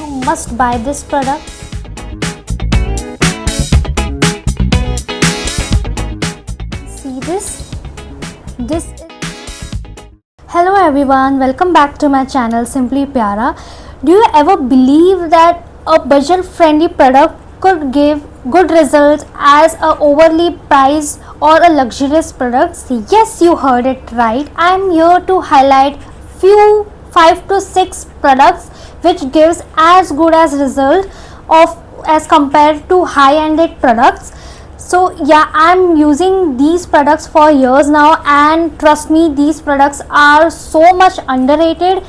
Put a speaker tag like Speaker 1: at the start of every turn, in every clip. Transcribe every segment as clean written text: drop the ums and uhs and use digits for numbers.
Speaker 1: You must buy this product. See this? Hello everyone, welcome back to my channel Simply Pyara. Do you ever believe that a budget friendly product could give good results as a overly priced or a luxurious product? Yes, you heard it right. I am here to highlight few 5 to 6 products which gives as good as result of as compared to high-ended products. So yeah, I'm using these products for years now, and trust me, these products are so much underrated.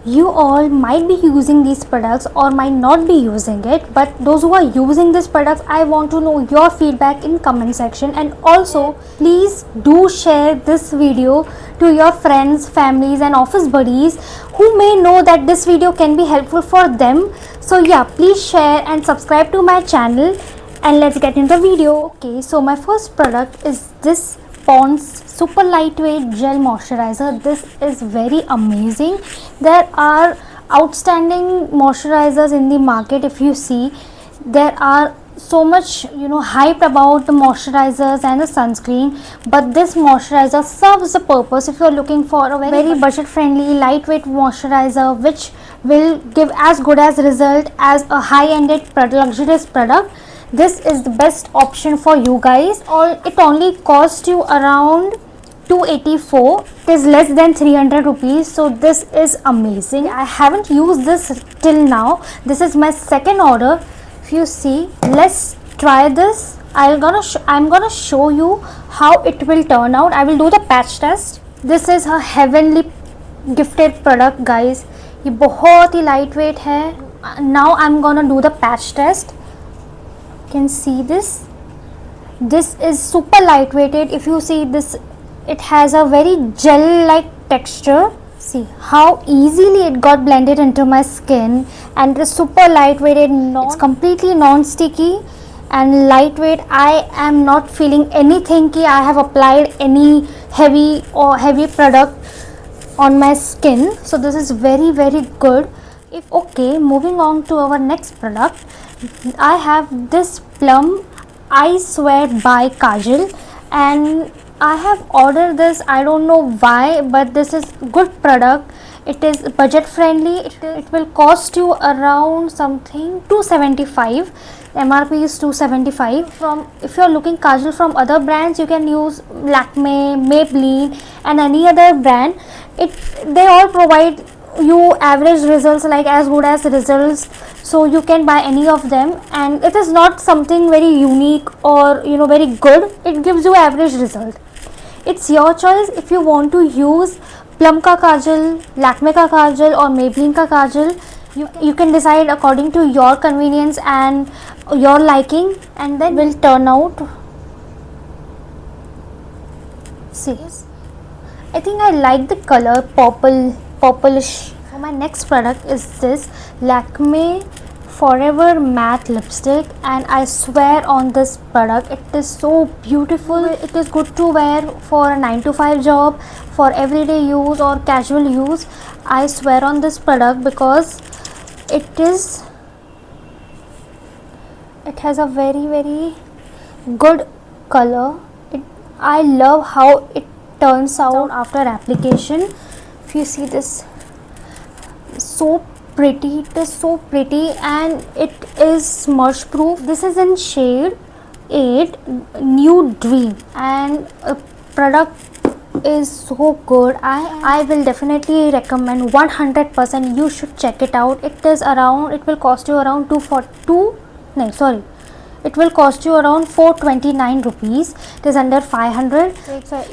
Speaker 1: You all might be using these products or might not be using it, but those who are using these products, I want to know your feedback in comment section. And also please do share this video to your friends, families and office buddies who may know that this video can be helpful for them. So yeah, please share and subscribe to my channel, and let's get into the video. Okay, so my first product is this Pond's super lightweight gel moisturizer. This is very amazing. There are outstanding moisturizers in the market. If you see, there are so much hype about the moisturizers and the sunscreen, but this moisturizer serves the purpose. If you are looking for a very budget friendly lightweight moisturizer which will give as good as result as a high-ended luxurious product, this is the best option for you guys. It only costs you around 284. It is less than 300 rupees. So this is amazing. I haven't used this till now. This is my second order. If you see, let's try this. I'm gonna show you how it will turn out. I will do the patch test. This is a heavenly gifted product, guys. ये बहुत ही lightweight है. Now I'm gonna do the patch test. Can see this is super lightweighted. If you see this, it has a very gel like texture. See how easily it got blended into my skin, and it is super lightweighted. It's completely non-sticky and lightweight. I am not feeling anything ki I have applied any heavy product on my skin. So this is very good. Okay, moving on to our next product, I have this Plum I Swear by Kajal, and I have ordered this. I don't know why, but this is good product. It is budget friendly. It will cost you around something 275. MRP is 275. If you are looking Kajal from other brands, you can use Lakme, Maybelline and any other brand. They all provide you average results, like as good as results, so you can buy any of them, and it is not something very unique or very good. It gives you average result. It's your choice if you want to use Plum ka kajal, Lakme ka kajal or Maybelline ka kajal. You can decide according to your convenience and your liking, and then will turn out. See, I think I like the color purplish. So my next product is this Lakme Forever Matte Lipstick, and I swear on this product, it is so beautiful. It is good to wear for a 9 to 5 job, for everyday use or casual use. I swear on this product because it has a very good color. I love how it turns out after application. If you see this, so pretty. It is so pretty, and it is smudge proof. This is in shade 8 Nude Dream, and a product is so good. I will definitely recommend 100%. You should check it out. It will cost you around it will cost you around 429 rupees. It is under 500.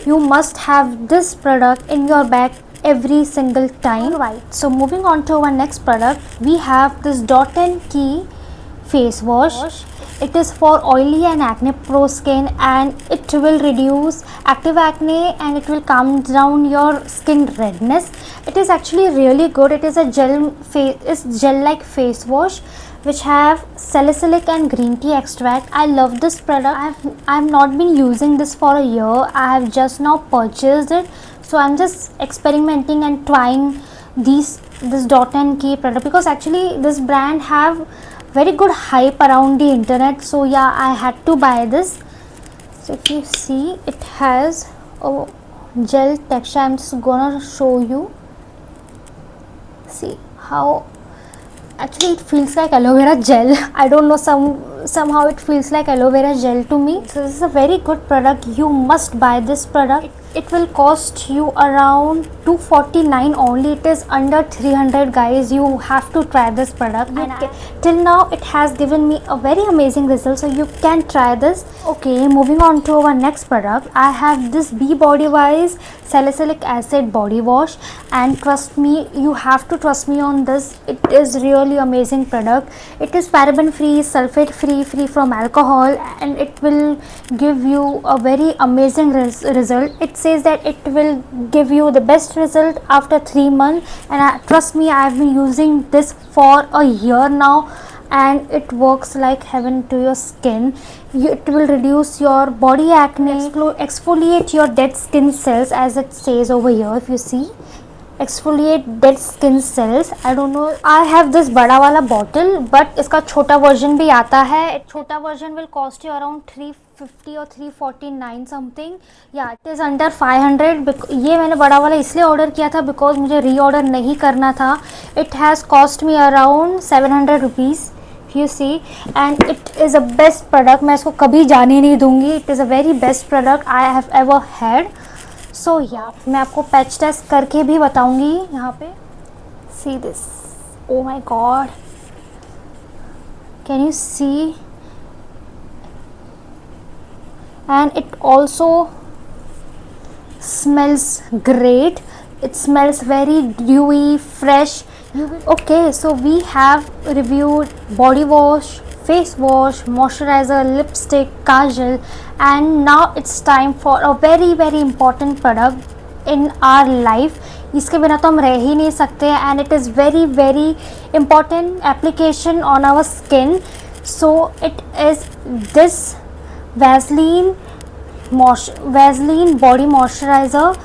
Speaker 1: You must have this product in your bag every single time. Right, so moving on to our next product, we have this dot&key face wash. It is for oily and acne-prone skin, and it will reduce active acne, and it will calm down your skin redness. It is actually really good. It is a gel like face wash which have salicylic and green tea extract. I love this product. I have not been using this for a year. I have just now purchased it, so I'm just experimenting and trying this dot&key product, because actually this brand have very good hype around the internet. So yeah, I had to buy this. So if you see, it has a gel texture. I'm just gonna show you. See how actually it feels like aloe vera gel. I don't know, somehow it feels like aloe vera gel to me. So this is a very good product. You must buy this product. It will cost you around 249 only. It is under 300, guys. You have to try this product. Till now it has given me a very amazing result, so you can try this. Okay, moving on to our next product. I have this Be Body Wise Salicylic Acid body wash, and trust me, you have to trust me on this. It is really amazing product. It is paraben free, sulfate free, free from alcohol, and it will give you a very amazing result. It says that it will give you the best result after 3 months, and trust me, I have been using this for a year now, and it works like heaven to your skin. It will reduce your body acne, exfoliate your dead skin cells, as it says over here. If you see, exfoliate dead skin cells. I don't know, I have this बड़ा वाला bottle, but इसका छोटा version भी आता है. छोटा version will cost you around 350 or 349 something. Yeah, it is under 500. ये मैंने बड़ा वाला इसलिए order किया था because मुझे reorder नहीं करना था. It has cost me around 700 rupees. You see, and it is a best product. मैं इसको कभी जाने नहीं दूंगी. It is a very best product I have ever had. So yeah, मैं आपको पैच टेस्ट करके भी बताऊंगी यहाँ पे. See this. Oh my god, can you see? And it also smells great. It smells very dewy, fresh. Okay, so we have reviewed body wash, face wash, moisturizer, lipstick, kajal, and now it's time for a very very important product in our life. इसके बिना तो हम रह ही नहीं सकते, and it is very very important application on our skin. So it is this Vaseline body moisturizer.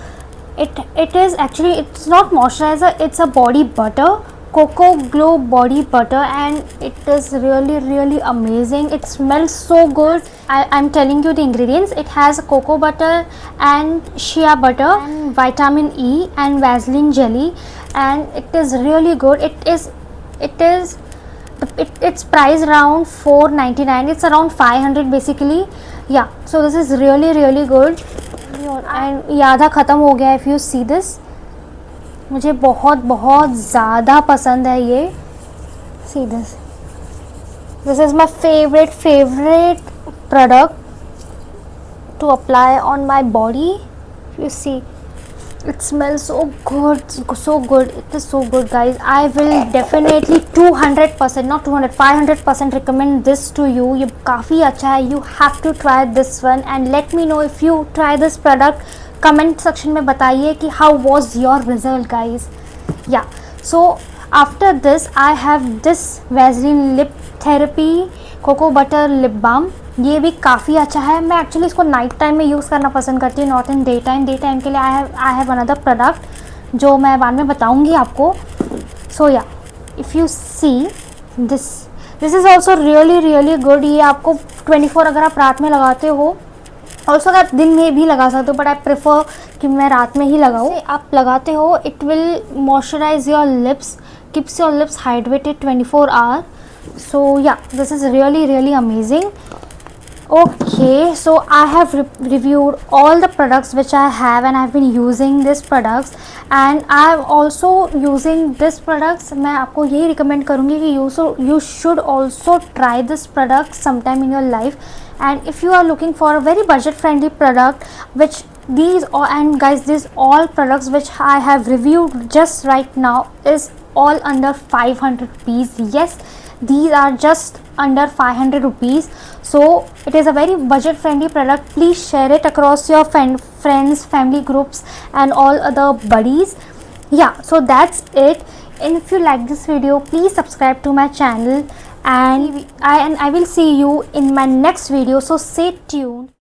Speaker 1: It is actually, it's not moisturizer, it's a body butter, cocoa glow body butter, and it is really really amazing. It smells so good. I'm telling you the ingredients. It has cocoa butter and shea butter and vitamin E and Vaseline jelly, and it is really good. It's priced around 499. It's around 500 basically. Yeah, so this is really really good. And ये आधा ख़त्म हो गया. If you see this, मुझे बहुत बहुत ज़्यादा पसंद है ये. See this, this is my favourite product to apply on my body. You see, it smells so good. It is so good, guys. I will definitely 200%, not 200, 500% recommend this to you. ये काफ़ी अच्छा है. You have to try this one and let me know if you try this product. Comment section में बताइए कि how was your result, guys. Yeah, so after this I have this Vaseline lip therapy cocoa butter lip balm. ये भी काफ़ी अच्छा है. मैं actually इसको नाइट टाइम में यूज़ करना पसंद करती हूँ, नॉट इन डे टाइम. के लिए आई हैव अनदर प्रोडक्ट जो मैं बाद में बताऊँगी आपको. सो या, if you see this is also really really good. ये आपको 24 अगर आप रात में लगाते हो, ऑल्सो अगर आप दिन में भी लगा सकते हो, बट आई प्रेफर कि मैं रात में ही लगाऊँ. आप लगाते हो, it will moisturise your lips, keeps your lips hydrated 24 hour. So yeah, this is really really amazing. Okay, so I have reviewed all the products which I have, and I have been using these products, and I am also using these products. मैं आपको यही recommend करूँगी कि you should also try this product sometime in your life. And if you are looking for a very budget friendly product, which these all, and guys, these all products which I have reviewed just right now is all under 500 rupees. Yes, these are just under 500 rupees. So it is a very budget friendly product. Please share it across your friends, family groups, and all other buddies. Yeah, so that's it. And if you like this video, please subscribe to my channel, and I will see you in my next video. So stay tuned.